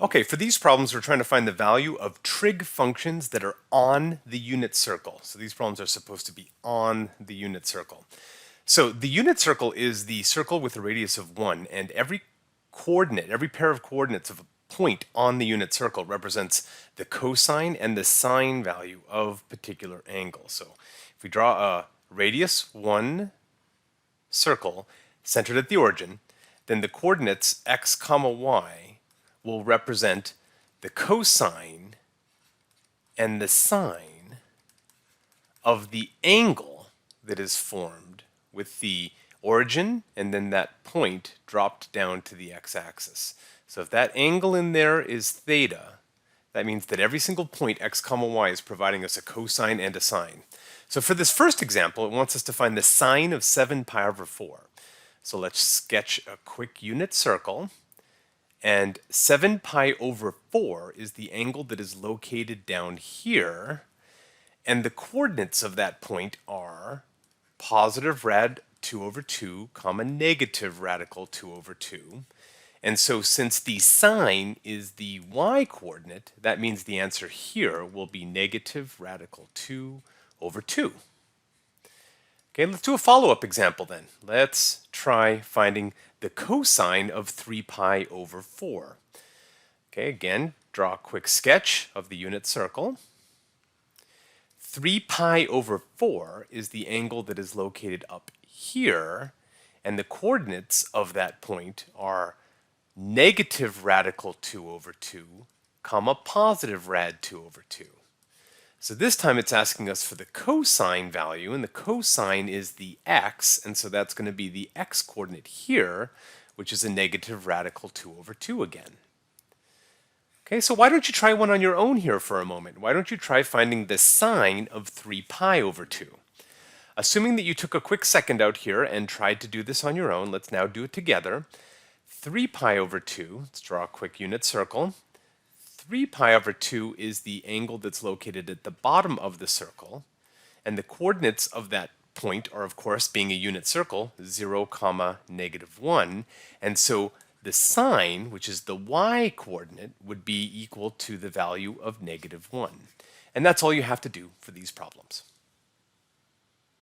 Okay, for these problems, we're trying to find the value of trig functions that are on the unit circle. So these problems are supposed to be on the unit circle. So the unit circle is the circle with a radius of 1, and every coordinate, every pair of coordinates of a point on the unit circle represents the cosine and the sine value of particular angles. So if we draw a radius 1 circle centered at the origin, then the coordinates x comma y will represent the cosine and the sine of the angle that is formed with the origin and then that point dropped down to the x-axis. So if that angle in there is theta, that means that every single point x comma y is providing us a cosine and a sine. So for this first example, it wants us to find the sine of 7 pi over 4. So let's sketch a quick unit circle. And 7 pi over 4 is the angle that is located down here. And the coordinates of that point are positive rad 2 over 2, comma negative radical 2 over 2. And so since the sine is the y coordinate, that means the answer here will be negative radical 2 over 2. Okay, let's do a follow-up example then. Let's try finding the cosine of 3 pi over 4. Okay, again, draw a quick sketch of the unit circle. 3 pi over 4 is the angle that is located up here, and the coordinates of that point are negative radical 2 over 2, comma positive rad 2 over 2. So this time it's asking us for the cosine value, and the cosine is the x, and so that's going to be the x coordinate here, which is a negative radical 2 over 2 again. Okay, so why don't you try one on your own here for a moment? Why don't you try finding the sine of 3 pi over 2? Assuming that you took a quick second out here and tried to do this on your own, let's now do it together. 3 pi over 2, let's draw a quick unit circle. 3 pi over 2 is the angle that's located at the bottom of the circle, and the coordinates of that point are, of course, being a unit circle, 0, comma, negative 1, and so the sine, which is the y coordinate, would be equal to the value of negative 1. And that's all you have to do for these problems.